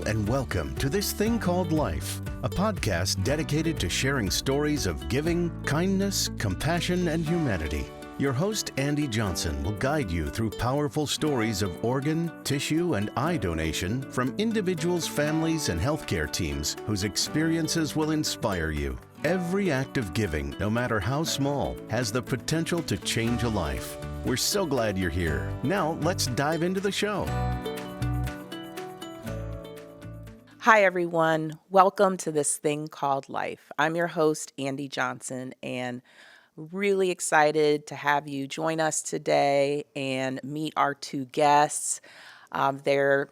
and welcome to This Thing Called Life, a podcast dedicated to sharing stories of giving, kindness, compassion, and humanity. Your host, Andi Johnson, will guide you through powerful stories of organ, tissue, and eye donation from individuals, families, and healthcare teams whose experiences will inspire you. Every act of giving, no matter how small, has the potential to change a life. We're so glad you're here. Now, let's dive into the show. Hi, everyone. Welcome to This Thing Called Life. I'm your host, Andi Johnson, and really excited to have you join us today and meet our two guests. They're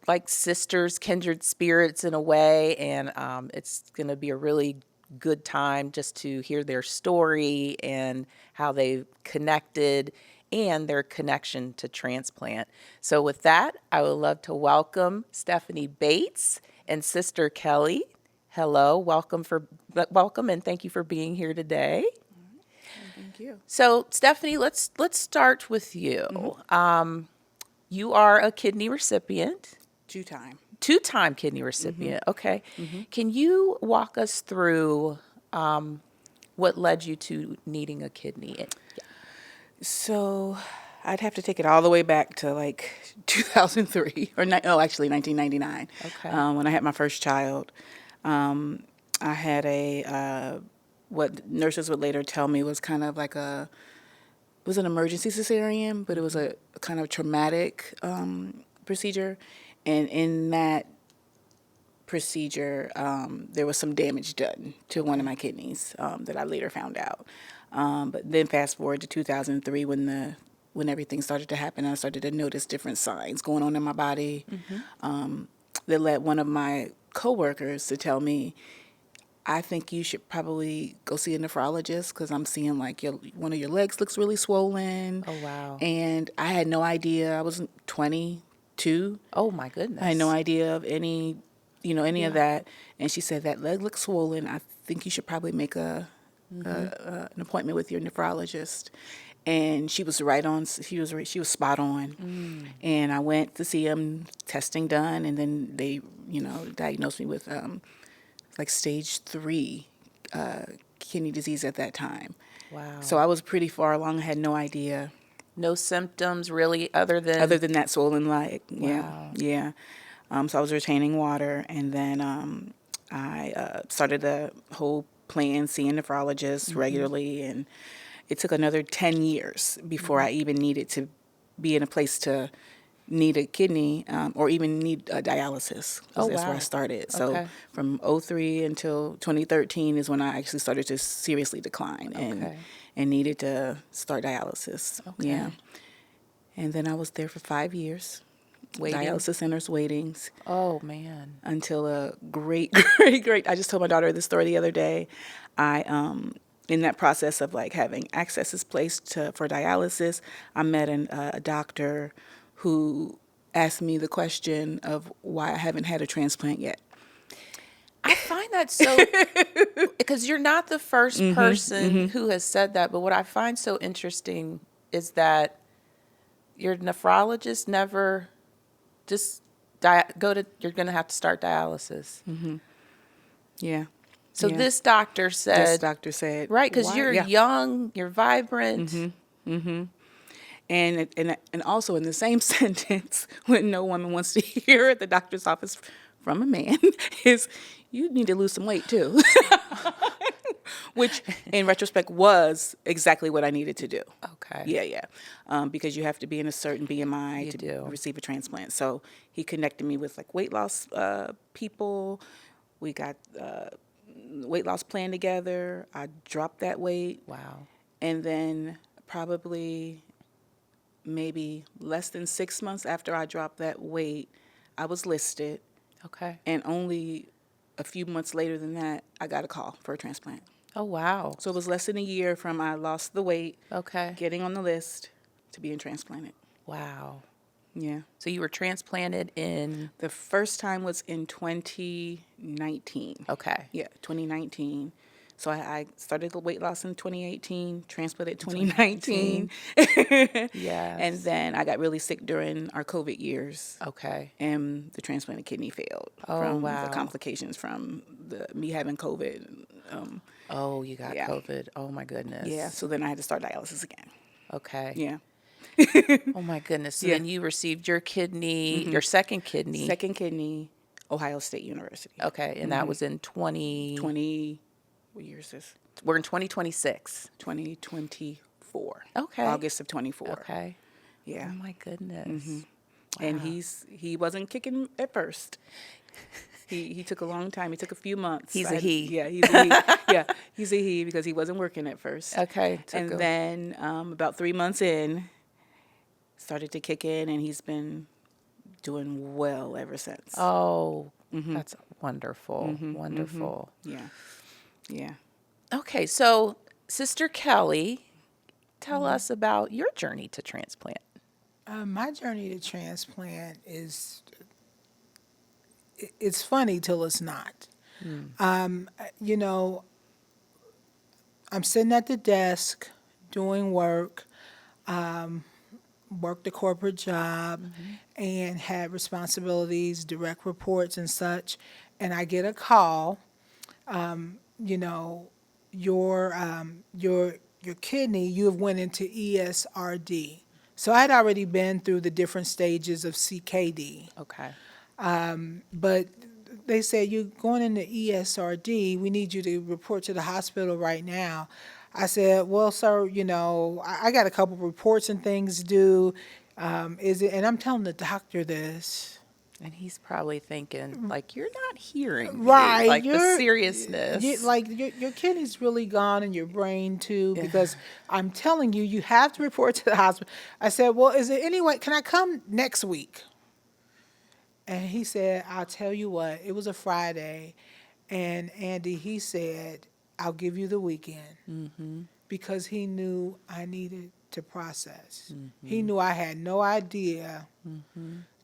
like sisters, kindred spirits in a way, and it's going to be a really good time just to hear their story and how they connected and their connection to transplant. So with that, I would love to welcome Stephanie Bates and Sister Keli. Hello, welcome and thank you for being here today. Thank you. So Stephanie, let's start with you. Mm-hmm. You are a kidney recipient. Two-time kidney recipient. Mm-hmm. Okay. Mm-hmm. Can you walk us through what led you to needing a kidney? Yeah. So I'd have to take it all the way back to like 2003 actually 1999. Okay. When I had my first child. I had what nurses would later tell me was kind of like it was an emergency cesarean, but it was a kind of traumatic procedure. And in that procedure, there was some damage done to one of my kidneys that I later found out. But then fast forward to 2003 when everything started to happen, I started to notice different signs going on in my body. Mm-hmm. That led one of my coworkers to tell me, I think you should probably go see a nephrologist because I'm seeing like one of your legs looks really swollen. Oh, wow. And I had no idea. I was 22. Oh, my goodness. I had no idea of any of that. And she said, that leg looks swollen. I think you should probably make an appointment with your nephrologist. And she was right on. She was spot on. And I went to see him, testing done, and then they, diagnosed me with like stage 3 kidney disease at that time. Wow. So I was pretty far along. I had no idea. No symptoms really other than that swollen leg. Wow. Yeah. So I was retaining water, and then I started the whole plan, seeing nephrologists regularly, and it took another 10 years before I even needed to be in a place to need a kidney or even need dialysis. Oh, That's wow. where I started. Okay. So from 2003 until 2013 is when I actually started to seriously decline and needed to start dialysis. Okay. Yeah. And then I was there for 5 years. Waiting. Dialysis centers, waitings. Oh, man. Until a great, I just told my daughter this story the other day. In that process of like having accesses placed for dialysis, I met a doctor who asked me the question of why I haven't had a transplant yet. I find that so, because you're not the first person who has said that, but what I find so interesting is that your nephrologist never just you're going to have to start dialysis. Mm-hmm. Yeah. So this doctor said, right, because you're young, you're vibrant. Mm-hmm. Mm-hmm. And also in the same sentence, when no woman wants to hear at the doctor's office from a man, is you need to lose some weight too. Which in retrospect was exactly what I needed to do. Okay. Yeah. Because you have to be in a certain BMI to receive a transplant. So he connected me with like weight loss people. We got weight loss plan together. I dropped that weight. Wow. And then probably maybe less than 6 months after I dropped that weight, I was listed. Okay. And only a few months later than that, I got a call for a transplant. Oh, wow. So it was less than a year from I lost the weight, getting on the list, to being transplanted. Wow. Yeah. So you were transplanted in? The first time was in 2019. Okay. Yeah, 2019. So I started the weight loss in 2018, transplanted 2019. Yes. And then I got really sick during our COVID years. Okay. And the transplanted kidney failed from the wow. complications from me having COVID. Oh, you got Yeah. COVID. Oh, my goodness. Yeah, so then I had to start dialysis again. Okay. Yeah. Oh, my goodness. So Yeah. then you received your kidney, your second kidney. Second kidney, Ohio State University. Okay. And that was in 20, what year is this? we're in 2026. 2024. Okay. August of 24. Okay. Yeah. Oh, my goodness. And he wasn't kicking at first. He took a long time. He took a few months. He's a he. Yeah, he's a he. Yeah, he's a he because he wasn't working at first. Okay. And then about 3 months in, started to kick in, and he's been doing well ever since. Oh, that's wonderful. Wonderful. Yeah, yeah. Okay. So, Sister Kelli, tell us about your journey to transplant. My journey to transplant it's funny till it's not. You know, I'm sitting at the desk doing work, worked a corporate job, and had responsibilities, direct reports and such. And I get a call, you know, your kidney, you have went into ESRD. So I'd already been through the different stages of CKD. Okay. But they said, you're going into ESRD. We need you to report to the hospital right now. I said, well, sir, you know, I got a couple reports and things due. Is it? And I'm telling the doctor this. And he's probably thinking, like, you're not hearing me. Right. Like, the seriousness. Your kidney's really gone and your brain too, because I'm telling you, you have to report to the hospital. I said, well, is there any way, can I come next week? And he said, I'll tell you what, it was a Friday. And Andy, he said, I'll give you the weekend. Because he knew I needed to process. He knew I had no idea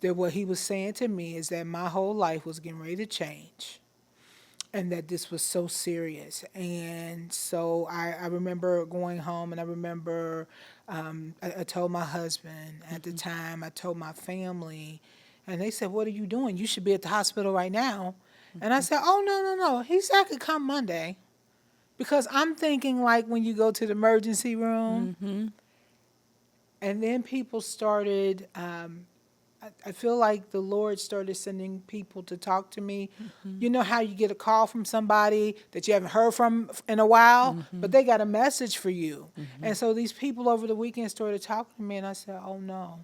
that what he was saying to me is that my whole life was getting ready to change and that this was so serious. And so I remember going home, and I remember I told my husband at the time, I told my family, and they said, what are you doing? You should be at the hospital right now. And I said, oh, no. He said I could come Monday. Because I'm thinking, like, when you go to the emergency room, and then people started, I feel like the Lord started sending people to talk to me. You know how you get a call from somebody that you haven't heard from in a while, but they got a message for you. And so these people over the weekend started talking to me, and I said, oh, no.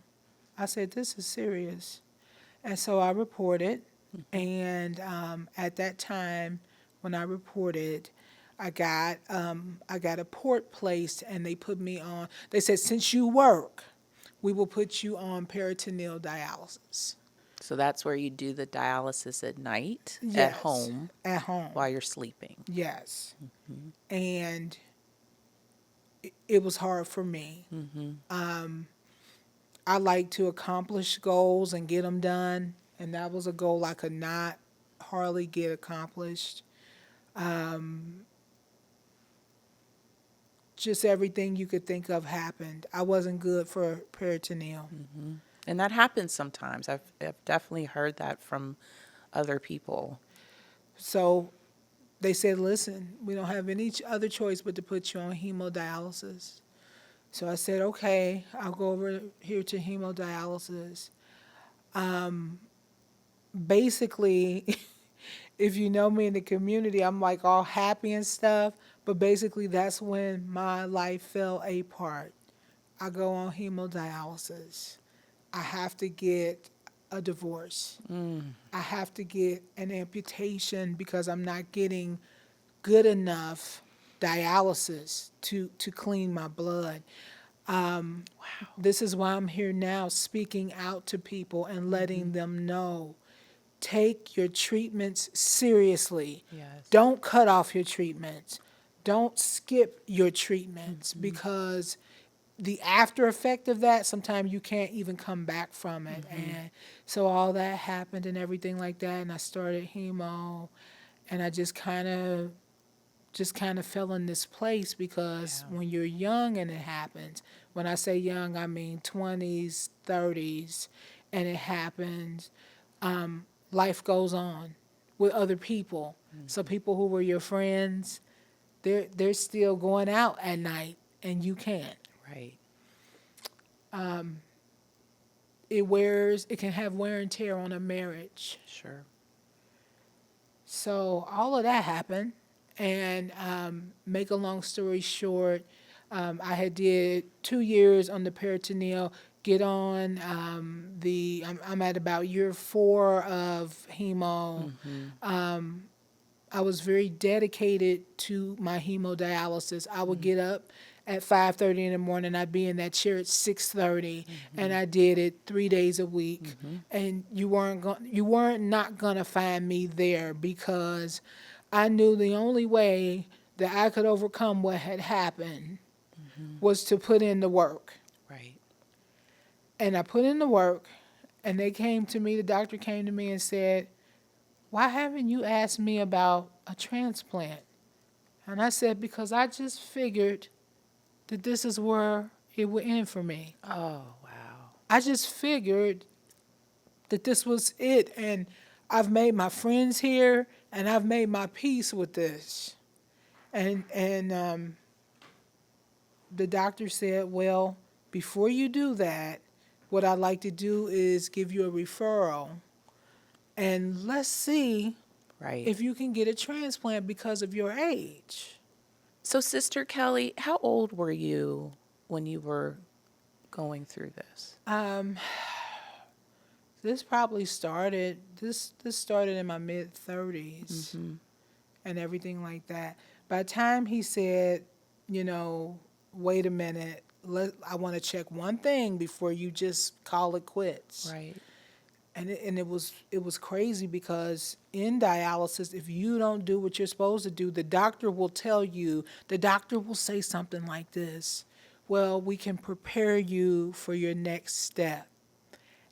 I said, this is serious. And so I reported, and at that time, when I reported, I got a port placed, and they put me on. They said, since you work, we will put you on peritoneal dialysis. So that's where you do the dialysis at night, at Yes, home, at home. while you're sleeping. Yes. And it was hard for me. I like to accomplish goals and get them done, and that was a goal I could not hardly get accomplished. Just everything you could think of happened. I wasn't good for peritoneal. And that happens sometimes. I've definitely heard that from other people. So they said, listen, we don't have any other choice but to put you on hemodialysis. So I said, okay, I'll go over here to hemodialysis. Basically, if you know me in the community, I'm like all happy and stuff. But basically, that's when my life fell apart. I go on hemodialysis. I have to get a divorce. I have to get an amputation because I'm not getting good enough dialysis to clean my blood. This is why I'm here now, speaking out to people and letting them know. Take your treatments seriously. Yes. Don't cut off your treatments. Don't skip your treatments because the after effect of that, sometimes you can't even come back from it. And so all that happened and everything like that, and I started hemo, and I just kind of just kind of fell in this place because when you're young and it happens, when I say young, I mean 20s, 30s, and it happens, life goes on with other people. So people who were your friends, they're still going out at night and you can't. Right. It can have wear and tear on a marriage. Sure. So all of that happened, and make a long story short, I had did 2 years on the peritoneal. Get on I'm at about year 4 of hemo. I was very dedicated to my hemodialysis. I would get up at 5:30 in the morning. I'd be in that chair at 6:30, and I did it 3 days a week. And you weren't not gonna find me there because I knew the only way that I could overcome what had happened was to put in the work. Right. And I put in the work, and they came to me. The doctor came to me and said, "Why haven't you asked me about a transplant?" And I said, "Because I just figured that this is where it would end for me. Oh, wow. I just figured that this was it. And I've made my friends here, and I've made my peace with this." And the doctor said, "Well, before you do that, what I'd like to do is give you a referral. And let's see Right. if you can get a transplant because of your age." So, Sister Kelli, how old were you when you were going through this? This probably started, this started in my mid-30s and everything like that. By the time he said, "Wait a minute, I want to check one thing before you just call it quits." Right. And it was crazy because in dialysis, if you don't do what you're supposed to do, the doctor will say something like this: "Well, we can prepare you for your next step."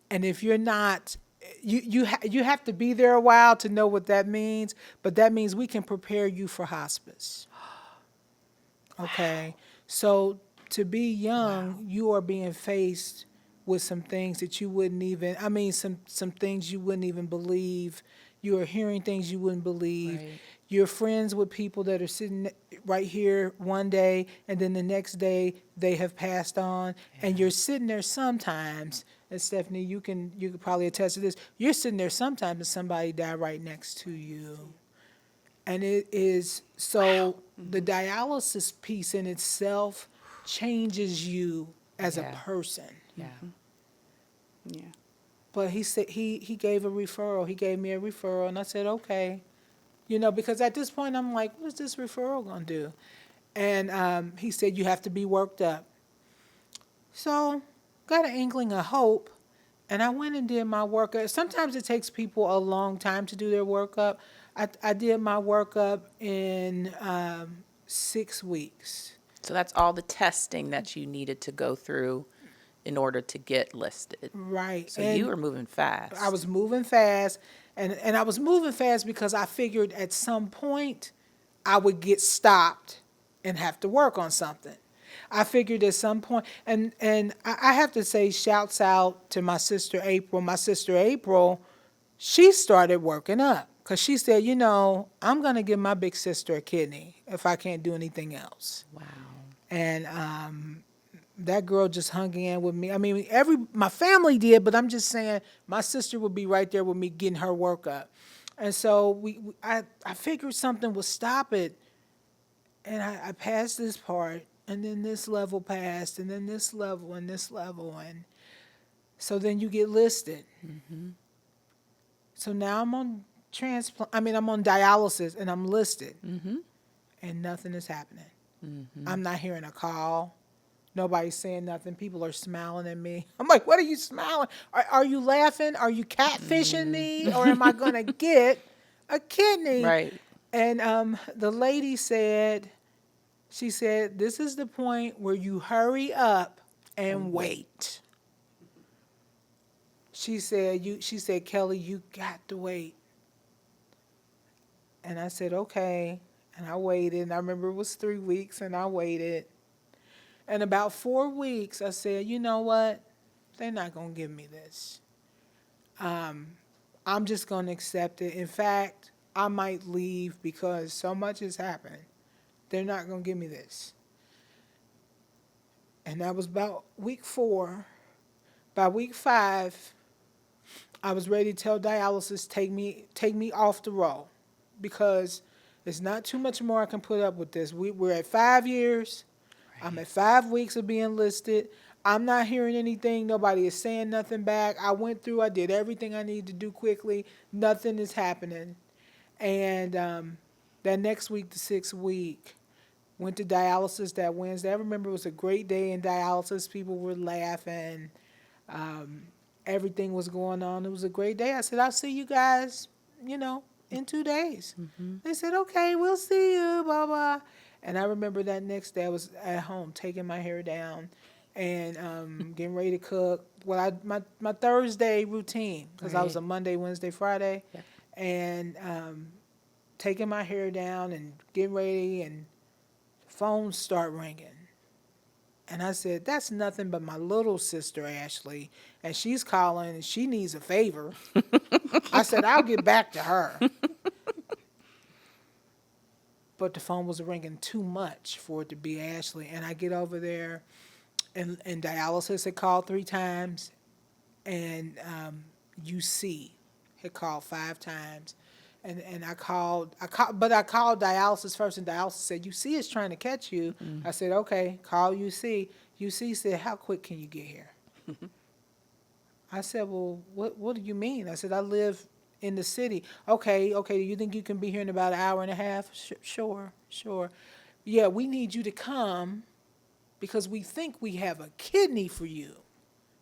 And if you're not, you have to be there a while to know what that means, but that means we can prepare you for hospice. Okay? So to be young, you are being faced with some things that you wouldn't even, some things you wouldn't even believe. You are hearing things you wouldn't believe. Right. You're friends with people that are sitting right here one day, and then the next day they have passed on, and you're sitting there sometimes. And Stephanie, you could probably attest to this. You're sitting there sometimes, and somebody died right next to you. And it is so the dialysis piece in itself changes you as a Yeah. person. Yeah. Yeah. But he said he gave a referral. He gave me a referral, and I said, "Okay." Because at this point I'm like, "What's this referral gonna do?" And he said, "You have to be worked up." So got an inkling of hope, and I went and did my workup. Sometimes it takes people a long time to do their workup. I did my workup in 6 weeks. So that's all the testing that you needed to go through in order to get listed. Right. So And you were moving fast. I was moving fast, and I was moving fast because I figured at some point I would get stopped and have to work on something. I figured at some point, and I have to say, shouts out to my sister April. My sister April, she started working up because she said, "I'm going to give my big sister a kidney if I can't do anything else." Wow. And that girl just hung in with me. My family did, but I'm just saying my sister would be right there with me getting her work up. And so I figured something would stop it. And I passed this part, and then this level passed, and then this level, and this level. And so then you get listed. So now I'm on I'm on dialysis, and I'm listed. And nothing is happening. I'm not hearing a call. Nobody's saying nothing. People are smiling at me. I'm like, "What are you smiling? Are you laughing? Are you catfishing me? Or am I going to get a kidney?" Right. And the lady said, "This is the point where you hurry up and wait." She said, "Kelli, you got to wait." And I said, "Okay." And I waited, and I remember it was 3 weeks, and I waited. And about 4 weeks, I said, you know what? They're not going to give me this. I'm just going to accept it. In fact, I might leave because so much has happened. They're not going to give me this. And that was about week 4. By week 5, I was ready to tell dialysis, take me off the roll, because there's not too much more I can put up with this. We're at 5 years. Right. I'm at 5 weeks of being listed. I'm not hearing anything. Nobody is saying nothing back. I did everything I needed to do quickly. Nothing is happening. And that next week, the 6th week, went to dialysis that Wednesday. I remember it was a great day in dialysis. People were laughing. Everything was going on. It was a great day. I said, I'll see you guys, in 2 days. Mm-hmm. They said, okay, we'll see you, blah, blah. And I remember that next day I was at home taking my hair down and getting ready to cook. Well, my Thursday routine, because I was a Monday, Wednesday, Friday, and taking my hair down and getting ready, and the phones start ringing. And I said, that's nothing but my little sister, Ashley, and she's calling and she needs a favor. I said, I'll get back to her. But the phone was ringing too much for it to be Ashley. And I get over there, and dialysis had called 3 times, and UC had called 5 times. And I called dialysis first, and dialysis said, UC is trying to catch you. I said, okay, call UC. UC said, how quick can you get here? I said, well, what do you mean? I said, I live in the city. Okay, you think you can be here in about an hour and a half? Sure. Yeah, we need you to come because we think we have a kidney for you.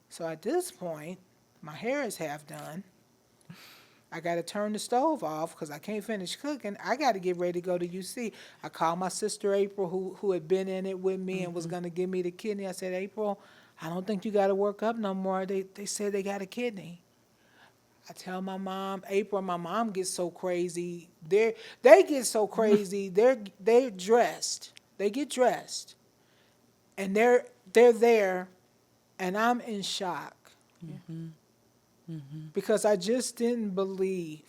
So at this point, my hair is half done. I got to turn the stove off because I can't finish cooking. I got to get ready to go to UC. I called my sister April, who had been in it with me and was going to give me the kidney. I said, April, I don't think you got to work up no more. They said they got a kidney. I tell my mom, April, my mom gets so crazy. They get so crazy. They're dressed. They get dressed, and they're there, and I'm in shock. Mm-hmm. Mm-hmm. Because I just didn't believe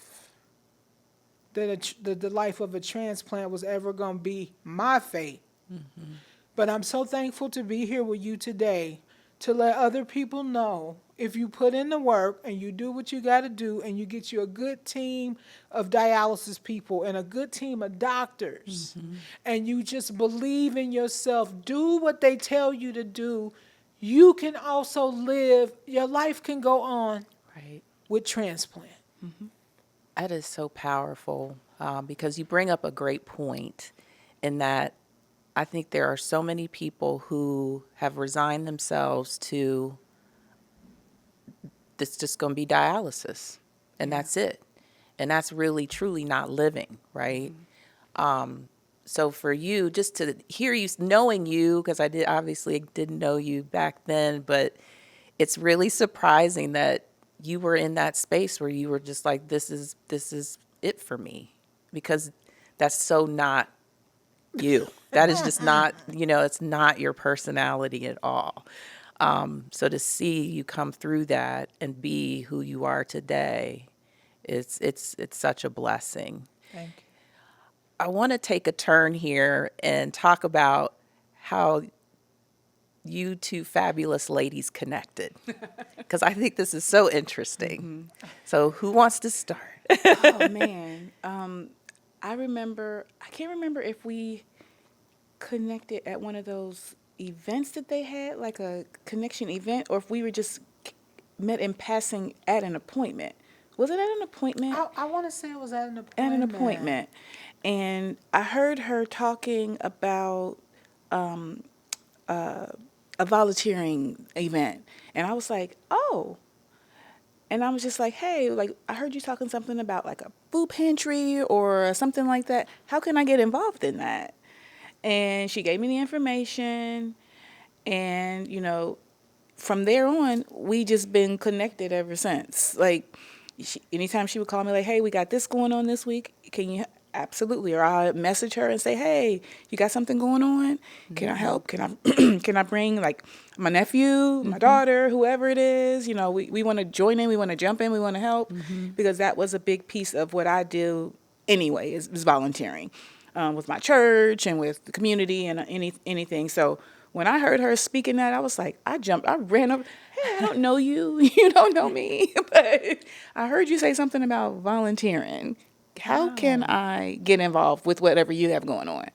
that the life of a transplant was ever going to be my fate. Mm-hmm. But I'm so thankful to be here with you today to let other people know, if you put in the work and you do what you got to do and you get you a good team of dialysis people and a good team of doctors, and you just believe in yourself, do what they tell you to do, you can also live, your life can go on. Right. With transplant. Mm-hmm. That is so powerful because you bring up a great point in that I think there are so many people who have resigned themselves to this just going to be dialysis, and that's it. And that's really, truly not living, right? Mm-hmm. So for you, just to hear you, knowing you, because I obviously didn't know you back then, but it's really surprising that you were in that space where you were just like, this is it for me, because that's so not you. That is just not, it's not your personality at all. So to see you come through that and be who you are today, it's such a blessing. Thank you. I want to take a turn here and talk about how you two fabulous ladies connected, because I think this is so interesting. Mm-hmm. So who wants to start? Oh, man. I can't remember if we connected at one of those events that they had, like a connection event, or if we were just met in passing at an appointment. Was it at an appointment? I want to say it was at an appointment. At an appointment. And I heard her talking about a volunteering event. And I was like, oh. And I was just like, hey, like, I heard you talking something about like a food pantry or something like that. How can I get involved in that? And she gave me the information. And, from there on, we just been connected ever since. Like, anytime she would call me like, hey, we got this going on this week. Can you absolutely. Or I'll message her and say, hey, you got something going on? Can I help? Can I can I bring like my nephew, my daughter, whoever it is? You know, we want to join in, we want to jump in, we want to help, because that was a big piece of what I do anyway, is volunteering with my church and with the community and anything. So when I heard her speaking that, I was like, I ran up. Hey, I don't know you. You don't know me. But I heard you say something about volunteering. How can I get involved with whatever you have going on?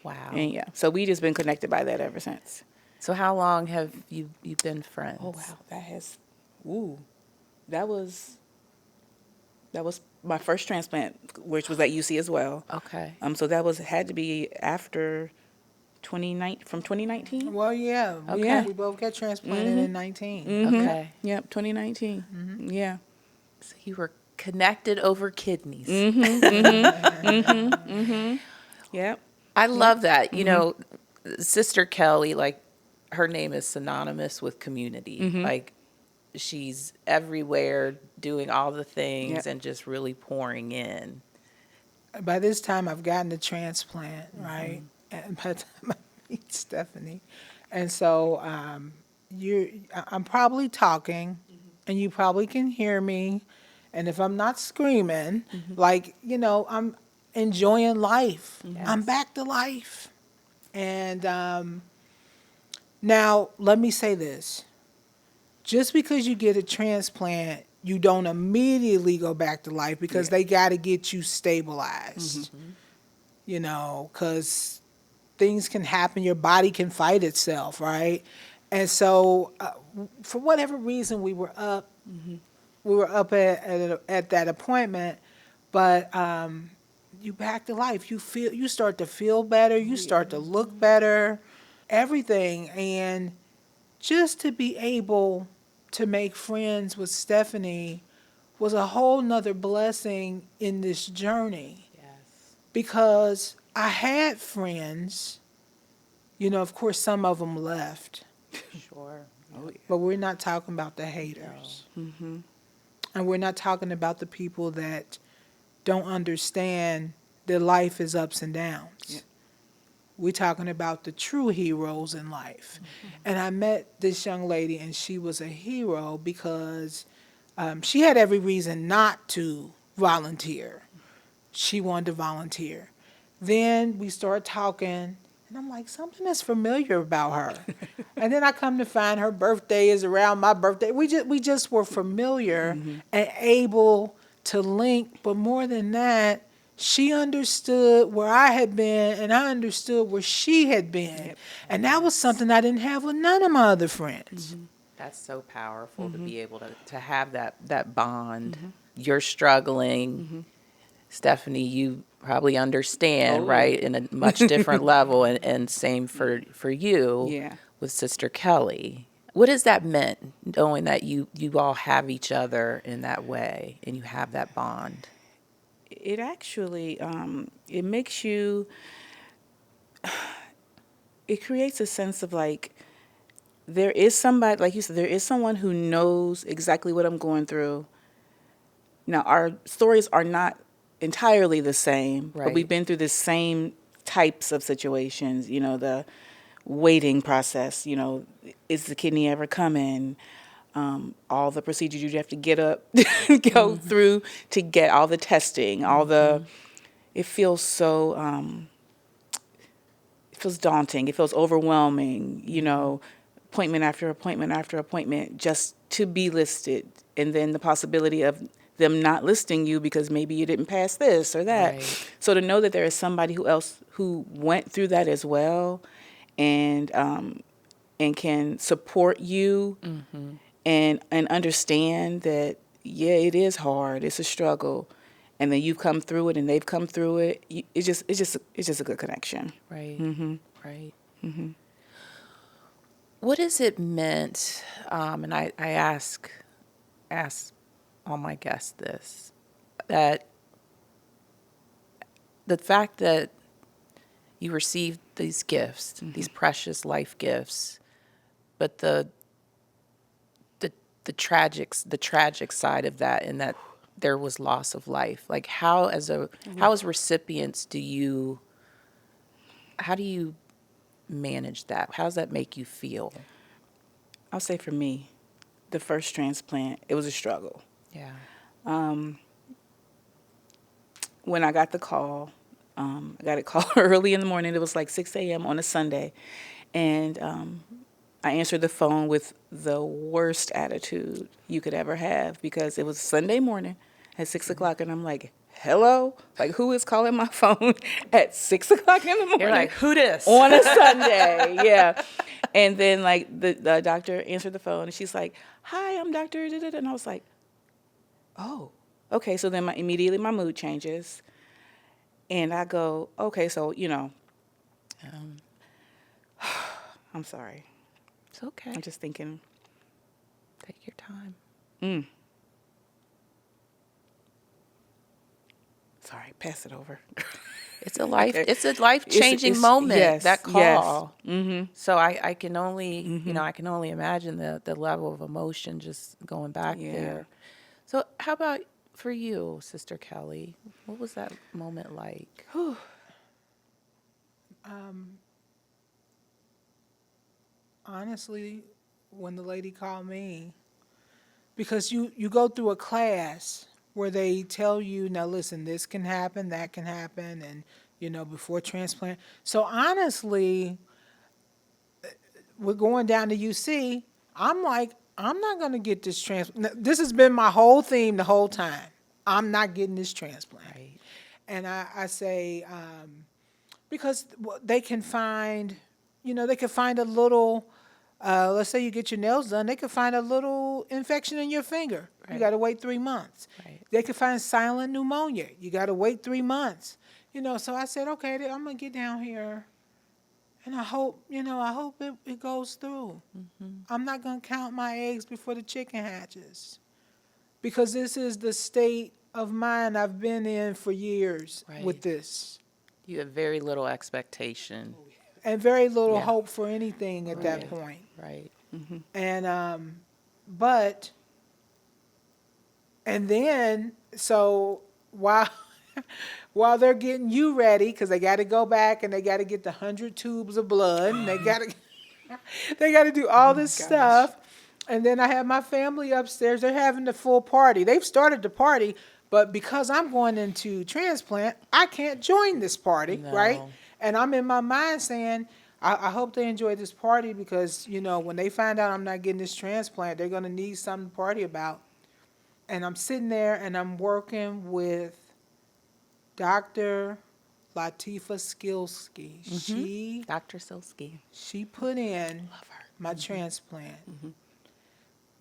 Wow. And yeah, so we just been connected by that ever since. So how long have you been friends? Oh, wow. That was my first transplant, which was at UC as well. Okay. So that had to be after 2019. Well, yeah. Okay. We both got transplanted in 19. Okay. Yep, 2019. Yeah. So you were connected over kidneys. Yep. I love that. You know, Sister Keli, like, her name is synonymous with community. Like, she's everywhere doing all the things and just really pouring in. By this time, I've gotten the transplant, right? And by the time I meet Stephanie, and so I'm probably talking, and you probably can hear me, and if I'm not screaming, like, you know, I'm enjoying life. I'm back to life, and now let me say this: just because you get a transplant, you don't immediately go back to life, because they got to get you stabilized. You know, because things can happen, your body can fight itself, right? And so, for whatever reason, we were up at that appointment, but you back to life. You start to feel better, you start to look better, everything, and just to be able to make friends with Stephanie was a whole nother blessing in this journey. Yes. Because I had friends, you know, of course, some of them left, Sure. but we're not talking about the haters. And we're not talking about the people that don't understand that life is ups and downs. We're talking about the true heroes in life. And I met this young lady, and she was a hero because she had every reason not to volunteer. She wanted to volunteer. Then we started talking, and I'm like, something is familiar about her. And then I come to find her birthday is around my birthday. We just were familiar and able to link. But more than that, she understood where I had been, and I understood where she had been. And that was something I didn't have with none of my other friends. That's so powerful to be able to have that bond. You're struggling. Stephanie, you probably understand, right, in a much different level, and same for you with Sister Keli. What has that meant, knowing that you all have each other in that way and you have that bond? It actually, it makes you, it creates a sense of like, there is somebody, like you said, there is someone who knows exactly what I'm going through. Now, our stories are not entirely the same, but we've been through the same types of situations, you know, the waiting process, you know, is the kidney ever coming? All the procedures you have to get up, go through to get all the testing, all the, it feels so, it feels daunting, it feels overwhelming, you know, appointment after appointment after appointment just to be listed, and then the possibility of them not listing you because maybe you didn't pass this or that. Right. So to know that there is somebody who went through that as well, and can support you and understand that, yeah, it is hard, it's a struggle, and then you've come through it and they've come through it. It's just a good connection. Right. Right. What has it meant? And I ask all my guests this, that the fact that you received these gifts, these precious life gifts, but the tragic side of that, and that there was loss of life? Like how as recipients how do you manage that? How does that make you feel? I'll say for me, the first transplant, it was a struggle. Yeah. When I got the call, I got a call early in the morning. It was like 6 a.m. on a Sunday. And I answered the phone with the worst attitude you could ever have because it was Sunday morning at 6 o'clock. And I'm like, hello? Like, who is calling my phone at 6 o'clock in the morning? You're like, who this? On a Sunday, yeah. And then, like, the doctor answered the phone, and she's like, hi, I'm Dr. da-da-da. And I was like, oh, okay. So then immediately my mood changes. And I go, okay, so, I'm sorry. It's okay. I'm just thinking. Take your time. Sorry, pass it over. It's a life-changing moment, yes, that call. Yes. Mm-hmm. So I can only, I can only imagine the level of emotion just going back there. So how about for you, Sister Keli? What was that moment like? Honestly, when the lady called me, because you go through a class where they tell you, now listen, this can happen, that can happen, and before transplant. So honestly, we're going down to UC. I'm like, I'm not going to get this transplant. This has been my whole theme the whole time. I'm not getting this transplant. Right. And I say, because they can find, they can find a little, let's say you get your nails done, they can find a little infection in your finger. Right. You got to wait 3 months. Right. They can find silent pneumonia. You got to wait 3 months. So I said, okay, I'm going to get down here. And I hope it goes through. Mm-hmm. I'm not going to count my eggs before the chicken hatches. Because this is the state of mind I've been in for years with this. You have very little expectation. And very little hope for anything at that point. Right. Mm-hmm. And, and then, so while they're getting you ready, because they got to go back and they got to get the 100 tubes of blood, and they got to do all this stuff. And then I have my family upstairs. They're having the full party. They've started the party, but because I'm going into transplant, I can't join this party, right? And I'm in my mind saying, I hope they enjoy this party because, when they find out I'm not getting this transplant, they're going to need something to party about. And I'm sitting there and I'm working with Dr. Latifa Skilsky. Mm-hmm. Dr. Silsky. She put in my transplant. Mm-hmm.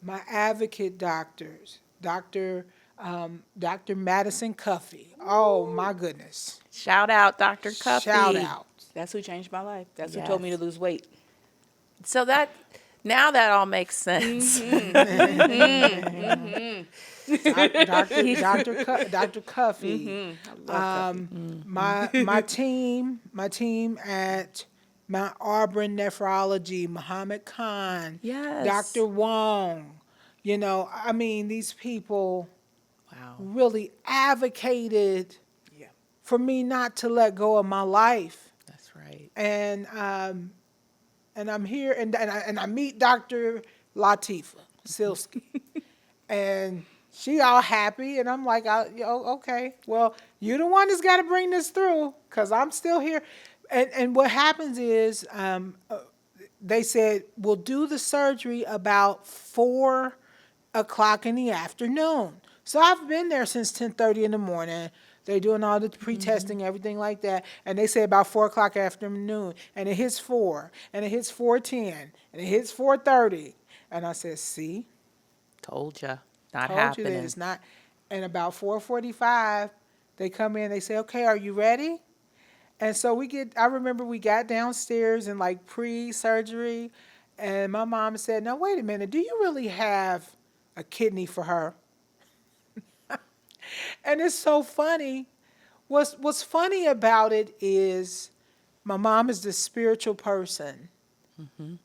My advocate doctors, Dr. Madison Cuffey. Oh, my goodness. Shout out, Dr. Cuffey. Shout out. That's who changed my life. That's who told me to lose weight. So now that all makes sense. Mm-hmm. Dr. Cuffey. Mm-hmm. My team at Mount Auburn Nephrology, Muhammad Khan, Dr. Wong. These people really advocated for me not to let go of my life. That's right. And I'm here, and I meet Dr. Latifa Silsky, and she all happy, and I'm like, okay, well, you're the one that's got to bring this through, because I'm still here. And what happens is they said, we'll do the surgery about 4 o'clock in the afternoon. So I've been there since 10:30 in the morning. They're doing all the pre-testing, everything like that. And they say about 4 o'clock afternoon. And it hits 4. And it hits 4:10. And it hits 4:30. And I said, see? Told you. Not Told happening. you that it's not. And about 4:45, they come in. They say, okay, are you ready? And so I remember we got downstairs in like pre-surgery. And my mom said, now, wait a minute. Do you really have a kidney for her? And it's so funny. What's funny about it is my mom is the spiritual person. Mm-hmm.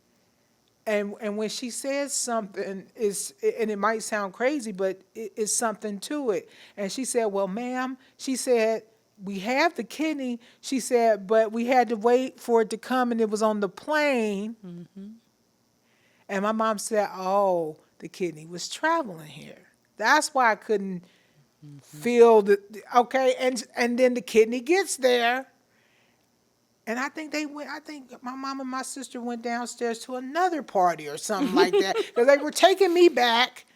And when she says something, and it might sound crazy, but it's something to it. And she said, well, ma'am, she said, we have the kidney, she said, but we had to wait for it to come, and it was on the plane. Mm-hmm. And my mom said, oh, the kidney was traveling here. That's why I couldn't feel the, okay, and then the kidney gets there. And I think my mom and my sister went downstairs to another party or something like that. Because they were taking me back.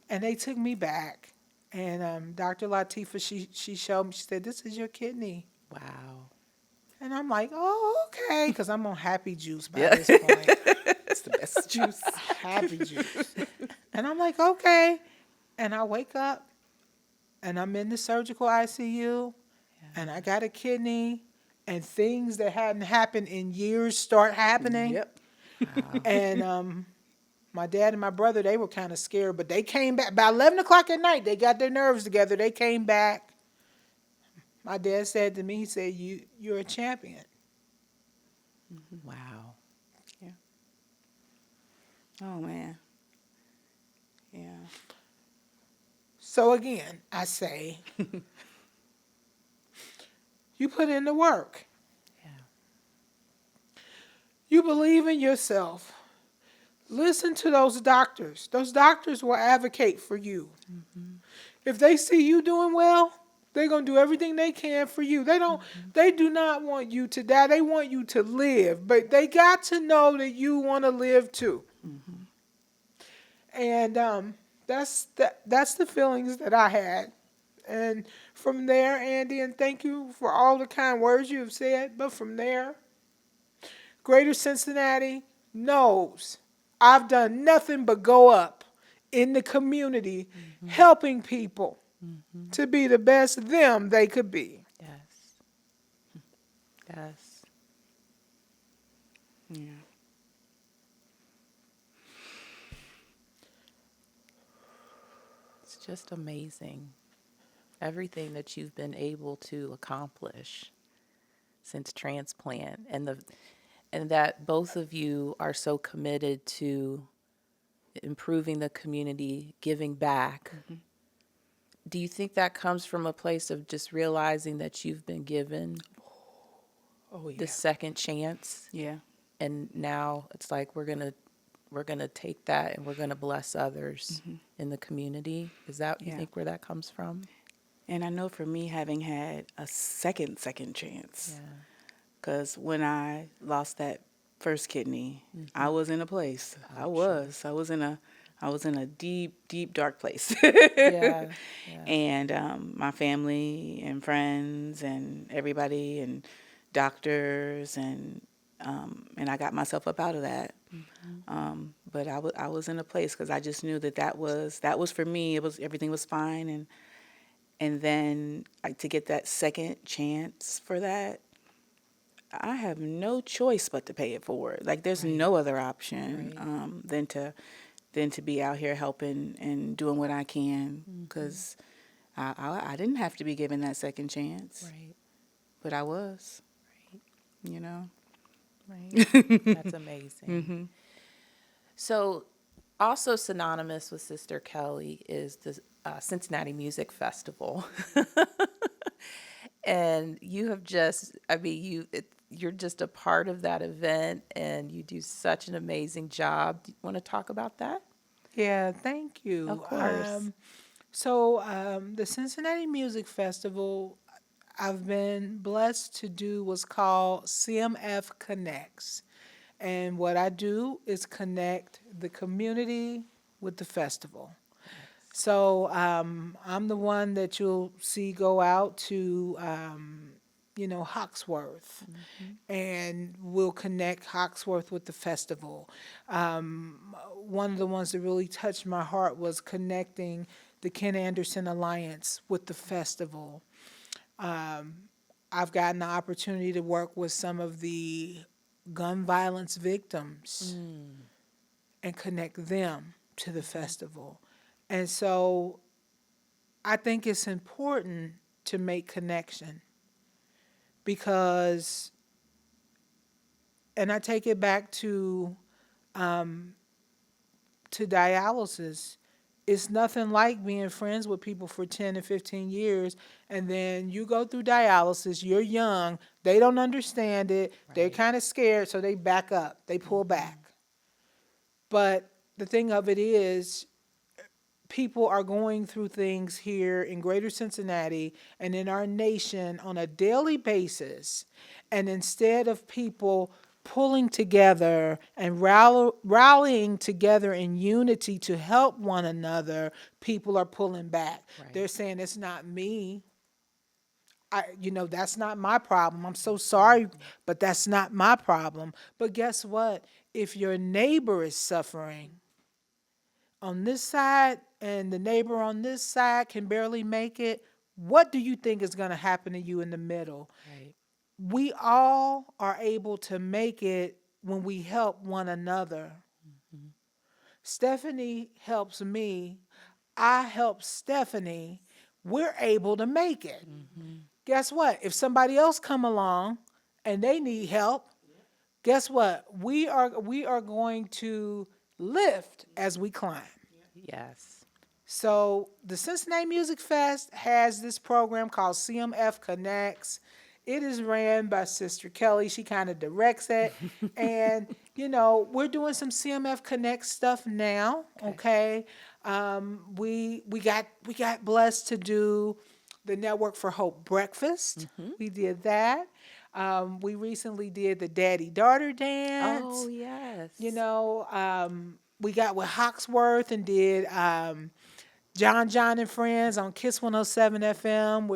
And they took me back. And Dr. Latifa, she showed me, she said, this is your kidney. Wow. And I'm like, oh, okay. Because I'm on happy juice by this point. It's the best juice. Happy juice. And I'm like, okay. And I wake up. And I'm in the surgical ICU. And I got a kidney. And things that hadn't happened in years start happening. Yep. Wow. And my dad and my brother, they were kind of scared, but they came back. About 11 o'clock at night, they got their nerves together. They came back. My dad said to me, he said, you're a champion. Wow. Yeah. Oh, man. Yeah. So again, I say, you put in the work. Yeah. You believe in yourself. Listen to those doctors. Those doctors will advocate for you. Mm-hmm. If they see you doing well, they're going to do everything they can for you. They do not want you to die. They want you to live, but they got to know that you want to live too. Mm-hmm. And that's the feelings that I had. And from there, Andy, and thank you for all the kind words you have said, but from there, Greater Cincinnati knows I've done nothing but go up in the community, mm-hmm. helping people mm-hmm. to be the best them they could be. Yes. Yes. Yeah. It's just amazing. Everything that you've been able to accomplish since transplant, and that both of you are so committed to improving the community, giving back. Mm-hmm. Do you think that comes from a place of just realizing that you've been given the second chance? Yeah. And now it's like we're gonna take that and we're gonna bless others mm-hmm. in the community. Is that you think where that comes from? And I know for me, having had a second chance, because when I lost that first kidney, mm-hmm. I was in a place. I was in a deep, dark place. Yeah. And my family and friends and everybody and doctors and I got myself up out of that. Mm-hmm. But I was in a place because I just knew that was for me. Everything was fine, and then to get that second chance for that, I have no choice but to pay it forward. Like there's no other option than to be out here helping and doing what I can, because I didn't have to be given that second chance, but I was, you know. Right. That's amazing. Mm-hmm. So also synonymous with Sister Keli is the Cincinnati Music Festival. And you have you're just a part of that event, and you do such an amazing job. Do you want to talk about that? Yeah, thank you. Of course. The Cincinnati Music Festival, I've been blessed to do what's called CMF Connects. And what I do is connect the community with the festival. So I'm the one that you'll see go out to, Hawksworth, and we'll connect Hawksworth with the festival. One of the ones that really touched my heart was connecting the Ken Anderson Alliance with the festival. I've gotten the opportunity to work with some of the gun violence victims and connect them to the festival. And so I think it's important to make connection because, and I take it back to to dialysis, it's nothing like being friends with people for 10 and 15 years, and then you go through dialysis, you're young, they don't understand it, they're kind of scared, so they back up, they pull back. But the thing of it is, people are going through things here in greater Cincinnati and in our nation on a daily basis. And instead of people pulling together and rallying together in unity to help one another, people are pulling back. They're saying, it's not me. That's not my problem. I'm so sorry, but that's not my problem. But guess what? If your neighbor is suffering on this side and the neighbor on this side can barely make it, what do you think is going to happen to you in the middle? Right. We all are able to make it when we help one another. Stephanie helps me. I help Stephanie. We're able to make it. Guess what? If somebody else come along and they need help, guess what? We are going to lift as we climb. Yes. So the Cincinnati Music Fest has this program called CMF Connects. It is ran by Sister Keli. She kind of directs it. And, we're doing some CMF Connect stuff now, okay? We got blessed to do the Network for Hope breakfast. We did that. We recently did the daddy-daughter dance. Oh, yes. We got with Hawksworth and did John and Friends on Kiss 107 FM.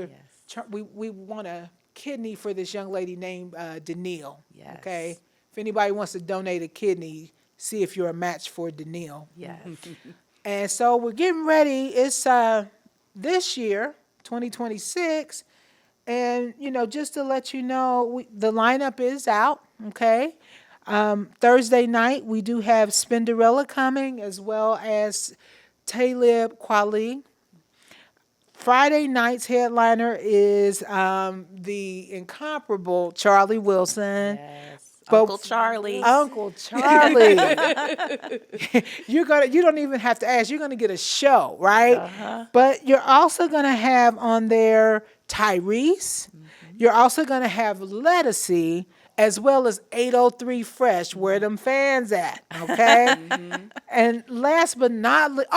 We want a kidney for this young lady named Danielle. Yes. Okay? If anybody wants to donate a kidney, see if you're a match for Danielle. Yes. And so we're getting ready. It's this year, 2026. And, just to let you know, the lineup is out, okay? Thursday night, we do have Spinderella coming, as well as Talib Kweli. Friday night's headliner is the incomparable Charlie Wilson. Yes. But Uncle Charlie. Uncle Charlie. You don't even have to ask. You're gonna get a show, right? But you're also gonna have on there Tyrese. You're also gonna have Lettucey, as well as 803 Fresh, where them fans at, okay? And last but not least,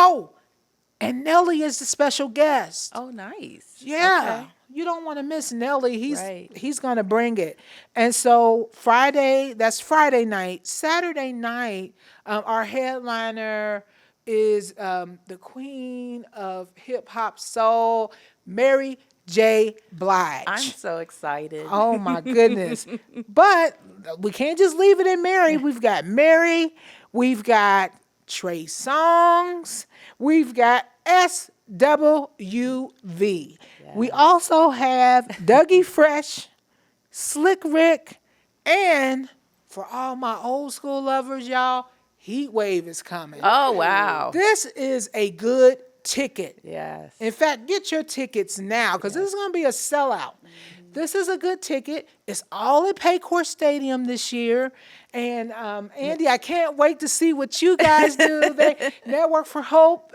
and Nelly is the special guest. Oh, nice. Yeah. Okay. You don't want to miss Nelly. Right. He's going to bring it. And so that's Friday night. Saturday night, our headliner is the queen of hip-hop soul, Mary J. Blige. I'm so excited. Oh, my goodness. But we can't just leave it in Mary. We've got Mary. We've got Trey Songz. We've got SWV. We also have Dougie Fresh, Slick Rick, and for all my old school lovers, y'all, Heat Wave is coming. Oh, wow. This is a good ticket. Yes. In fact, get your tickets now because this is going to be a sellout. This is a good ticket. It's all at Paycor Stadium this year. And Andi, I can't wait to see what you guys do. Network for Hope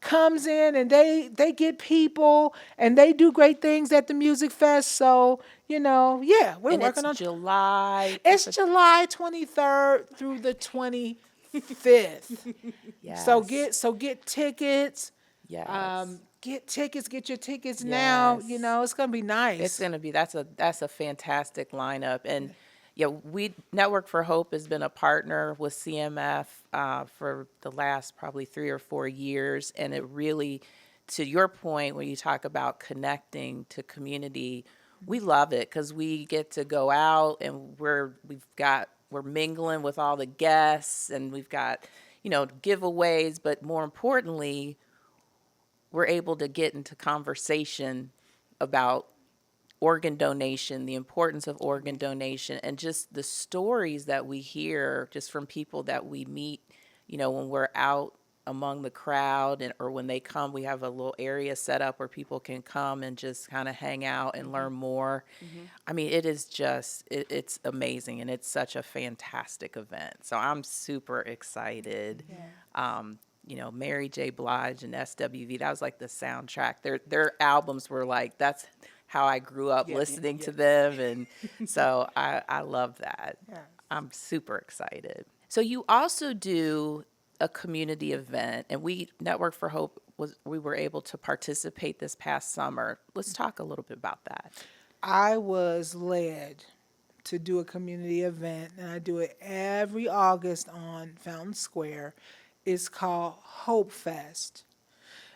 comes in and they get people and they do great things at the Music Fest. So, we're working on July. It's July 23rd through the 25th. Yes. So get tickets. Yes. Get tickets, get your tickets now. Yes. It's gonna be nice. It's gonna be that's a fantastic lineup. And Network for Hope has been a partner with CMF for the last probably 3 or 4 years, and it really, to your point, when you talk about connecting to community, we love it because we get to go out and we're mingling with all the guests, and we've got giveaways, but more importantly, we're able to get into conversation about organ donation, the importance of organ donation, and just the stories that we hear just from people that we meet, when we're out among the crowd, or when they come, we have a little area set up where people can come and just kind of hang out and learn more. I mean, it is just, it's amazing, and it's such a fantastic event. So I'm super excited. Mary J. Blige and SWV, that was like the soundtrack. Their albums were like, that's how I grew up listening to them. And so I love that. Yes. I'm super excited. So you also do a community event, and Network for Hope we were able to participate this past summer. Let's talk a little bit about that. I was led to do a community event, and I do it every August on Fountain Square. It's called Hope Fest,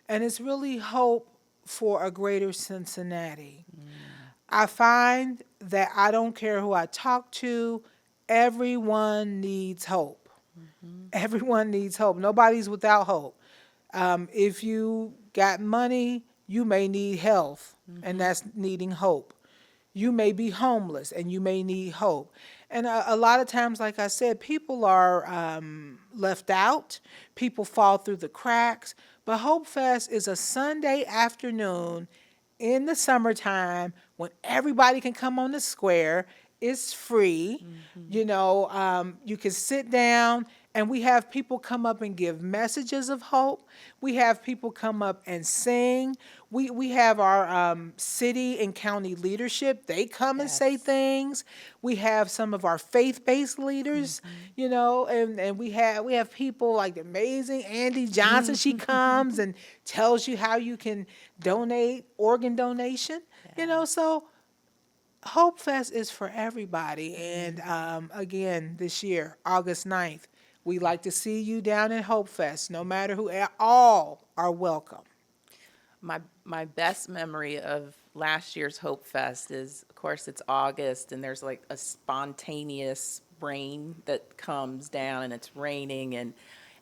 and it's really hope for a greater Cincinnati. I find that I don't care who I talk to, everyone needs hope. Everyone needs hope. Nobody's without hope. If you got money, you may need health, and that's needing hope. You may be homeless, and you may need hope. And a lot of times, like I said, people are left out. People fall through the cracks. But Hope Fest is a Sunday afternoon in the summertime when everybody can come on the square. It's free. You can sit down, and we have people come up and give messages of hope. We have people come up and sing. We have our city and county leadership. They come and say things. We have some of our faith-based leaders, and we have people like the amazing Andi Johnson. She comes and tells you how you can donate, organ donation, so Hope Fest is for everybody. And again, this year, August 9th, we'd like to see you down in Hope Fest, no matter who, all are welcome. My best memory of last year's Hope Fest is, of course, it's August, and there's like a spontaneous rain that comes down, and it's raining, and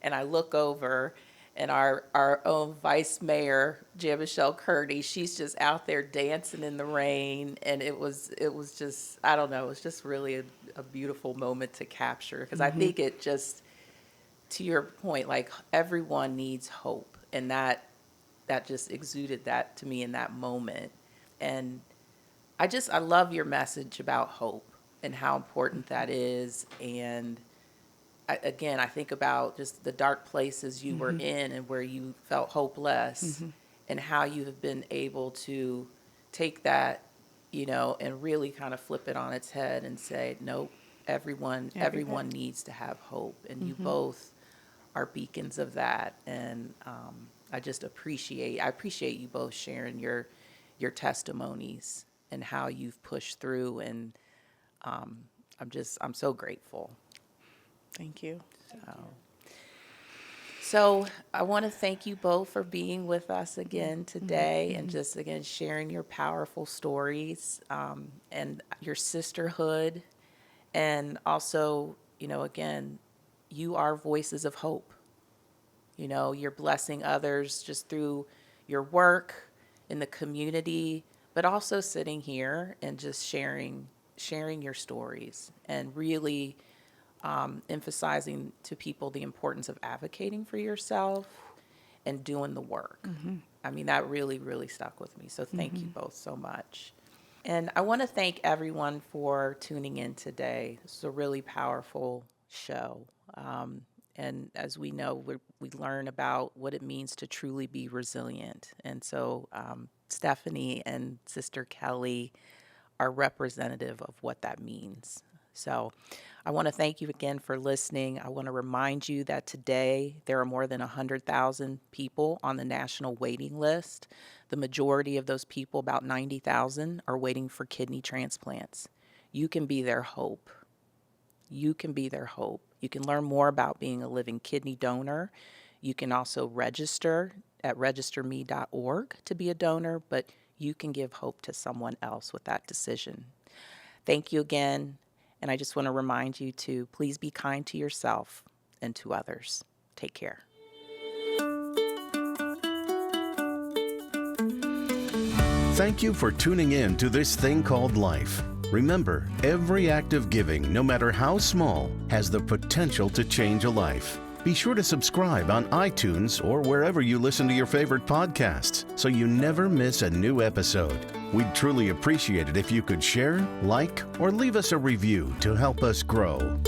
I look over, and our own Vice Mayor, Jan Michelle Kearney, she's just out there dancing in the rain, and it was just, I don't know, it was just really a beautiful moment to capture, because I think it just, to your point, like everyone needs hope, and that just exuded that to me in that moment. And I love your message about hope and how important that is. And I think about just the dark places you were in and where you felt hopeless, and how you have been able to take that, and really kind of flip it on its head and say, nope, everyone needs to have hope. And you both are beacons of that. And I appreciate you both sharing your testimonies and how you've pushed through. And I'm so grateful. Thank you. So I want to thank you both for being with us again today, and just again sharing your powerful stories, and your sisterhood, and also, again, you are voices of hope. You're blessing others just through your work in the community, but also sitting here and just sharing your stories, and really emphasizing to people the importance of advocating for yourself and doing the work. I mean, that really, really stuck with me. So thank you both so much. And I want to thank everyone for tuning in today. This is a really powerful show. And as we know, we learn about what it means to truly be resilient. And so Stephanie and Sister Keli are representative of what that means. So I want to thank you again for listening. I want to remind you that today there are more than 100,000 people on the national waiting list. The majority of those people, about 90,000, are waiting for kidney transplants. You can be their hope. You can be their hope. You can learn more about being a living kidney donor. You can also register at registerme.org to be a donor, but you can give hope to someone else with that decision. Thank you again. And I just want to remind you to please be kind to yourself and to others. Take care. Thank you for tuning in to This Thing Called Life. Remember, every act of giving, no matter how small, has the potential to change a life. Be sure to subscribe on iTunes or wherever you listen to your favorite podcasts so you never miss a new episode. We'd truly appreciate it if you could share, like, or leave us a review to help us grow.